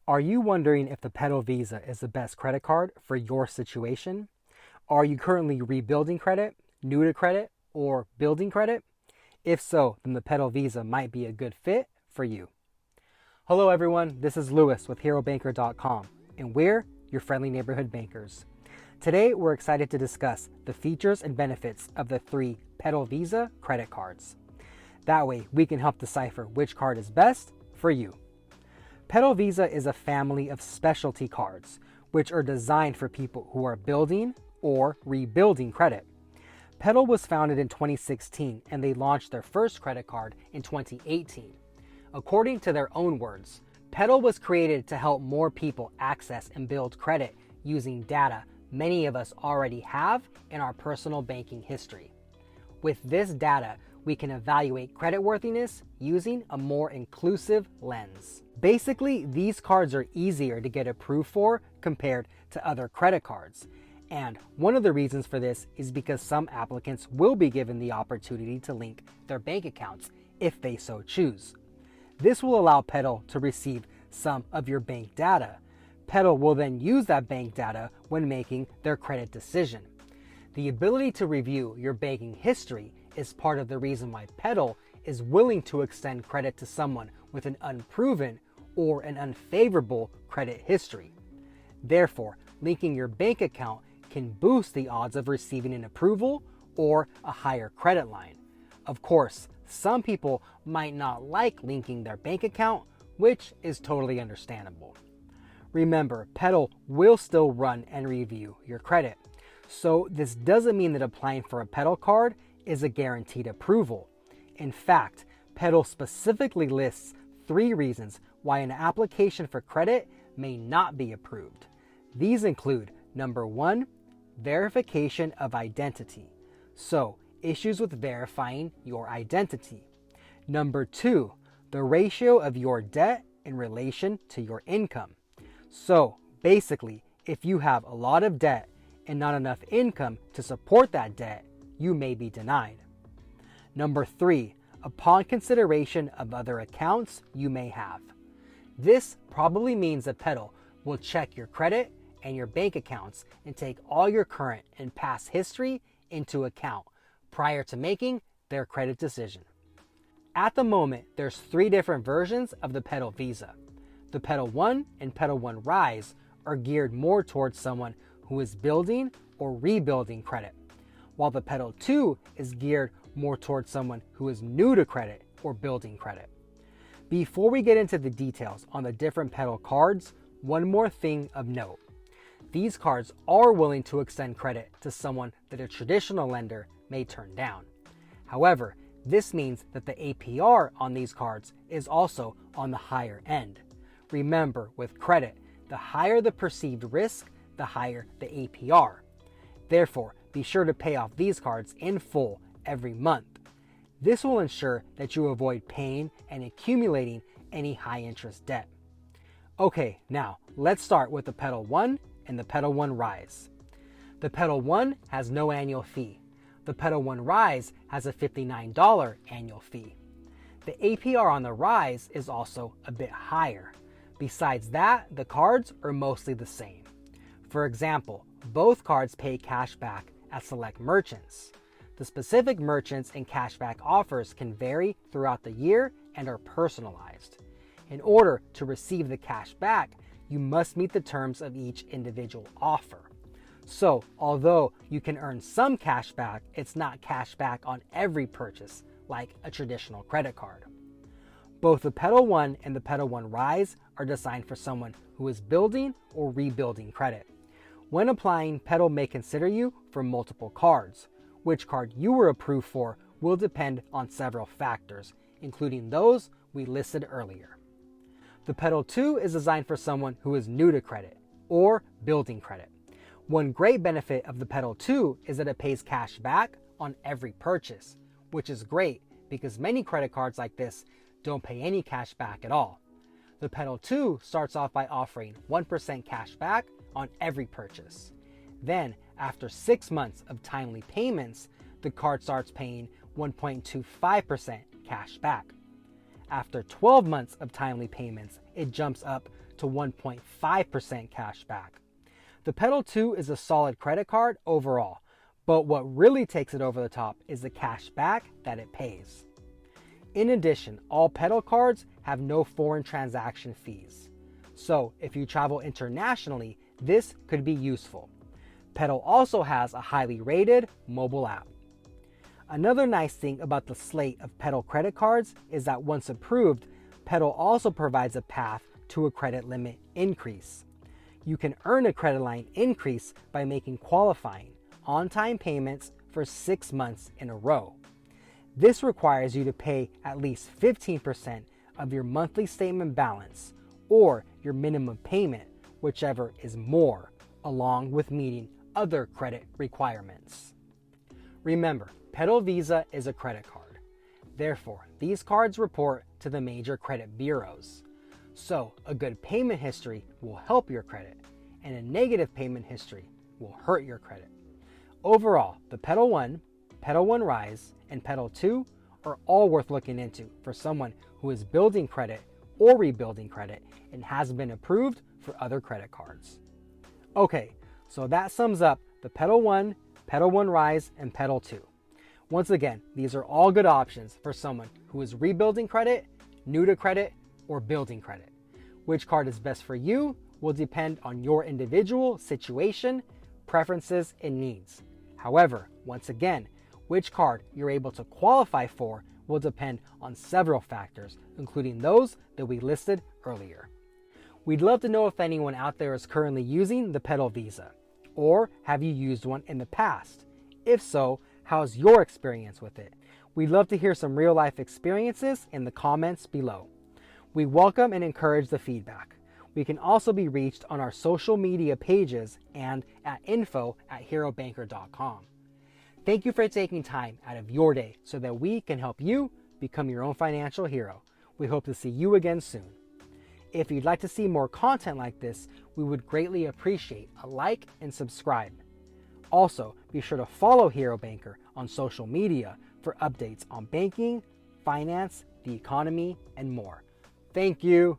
Are you wondering if the Petal Visa is the best credit card for your situation? Are you currently rebuilding credit, new to credit, or building credit? If so, then the Petal Visa might be a good fit for you. Hello everyone, this is Lewis with HeroBanker.com, and we're your friendly neighborhood bankers. Today we're excited to discuss the features and benefits of the 3 Petal Visa credit cards. That way we can help decipher which card is best for you. Petal Visa is a family of specialty cards, which are designed for people who are building or rebuilding credit. Petal was founded in 2016 and they launched their first credit card in 2018. According to their own words, Petal was created to help more people access and build credit using data many of us already have in our personal banking history. With this data, we can evaluate creditworthiness using a more inclusive lens. Basically, these cards are easier to get approved for compared to other credit cards. And one of the reasons for this is because some applicants will be given the opportunity to link their bank accounts if they so choose. This will allow Petal to receive some of your bank data. Petal will then use that bank data when making their credit decision. The ability to review your banking history is part of the reason why Petal is willing to extend credit to someone with an unproven or an unfavorable credit history. Therefore, linking your bank account can boost the odds of receiving an approval or a higher credit line. Of course, some people might not like linking their bank account, which is totally understandable. Remember, Petal will still run and review your credit. So this doesn't mean that applying for a Petal card is a guaranteed approval. In fact, Petal specifically lists 3 reasons why an application for credit may not be approved. These include, number 1, verification of identity. So, issues with verifying your identity. Number 2, the ratio of your debt in relation to your income. So, basically, if you have a lot of debt and not enough income to support that debt, you may be denied. Number 3, upon consideration of other accounts you may have. This probably means that Petal will check your credit and your bank accounts and take all your current and past history into account prior to making their credit decision. At the moment, there's 3 different versions of the Petal Visa. The Petal One and Petal One Rise are geared more towards someone who is building or rebuilding credit, while the Petal 2 is geared more towards someone who is new to credit or building credit. Before we get into the details on the different Petal cards, one more thing of note. These cards are willing to extend credit to someone that a traditional lender may turn down. However, this means that the APR on these cards is also on the higher end. Remember, with credit, the higher the perceived risk, the higher the APR. Therefore, be sure to pay off these cards in full every month. This will ensure that you avoid paying and accumulating any high interest debt. Okay, now let's start with the Petal One and the Petal One Rise. The Petal One has no annual fee. The Petal One Rise has a $59 annual fee. The APR on the Rise is also a bit higher. Besides that, the cards are mostly the same. For example, both cards pay cash back at select merchants. The specific merchants and cashback offers can vary throughout the year and are personalized. In order to receive the cash back, you must meet the terms of each individual offer. So, although you can earn some cash back, it's not cash back on every purchase like a traditional credit card. Both the Petal One and the Petal One Rise are designed for someone who is building or rebuilding credit. When applying, Petal may consider you for multiple cards. Which card you were approved for will depend on several factors, including those we listed earlier. The Petal 2 is designed for someone who is new to credit or building credit. One great benefit of the Petal 2 is that it pays cash back on every purchase, which is great because many credit cards like this don't pay any cash back at all. The Petal 2 starts off by offering 1% cash back on every purchase. Then, after 6 months of timely payments, the card starts paying 1.25% cash back. After 12 months of timely payments, it jumps up to 1.5% cash back. The Petal 2 is a solid credit card overall, but what really takes it over the top is the cash back that it pays. In addition, all Petal cards have no foreign transaction fees. So if you travel internationally, this could be useful. Petal also has a highly rated mobile app. Another nice thing about the slate of Petal credit cards is that once approved, Petal also provides a path to a credit limit increase. You can earn a credit line increase by making qualifying, on-time payments for 6 months in a row. This requires you to pay at least 15% of your monthly statement balance or your minimum payment, whichever is more, along with meeting other credit requirements. Remember, Petal Visa is a credit card. Therefore, these cards report to the major credit bureaus. So, a good payment history will help your credit, and a negative payment history will hurt your credit. Overall, the Petal 1, Petal 1 Rise, and Petal 2 are all worth looking into for someone who is building credit or rebuilding credit and has been approved for other credit cards. Okay, so that sums up the Petal 1, Petal 1 Rise, and Petal 2. Once again, these are all good options for someone who is rebuilding credit, new to credit, or building credit. Which card is best for you will depend on your individual situation, preferences, and needs. However, once again, which card you're able to qualify for will depend on several factors, including those that we listed earlier. We'd love to know if anyone out there is currently using the Petal Visa, or have you used one in the past? If so, how's your experience with it? We'd love to hear some real life experiences in the comments below. We welcome and encourage the feedback. We can also be reached on our social media pages and at info@herobanker.com. Thank you for taking time out of your day so that we can help you become your own financial hero. We hope to see you again soon. If you'd like to see more content like this, we would greatly appreciate a like and subscribe. Also, be sure to follow Hero Banker on social media for updates on banking, finance, the economy, and more. Thank you.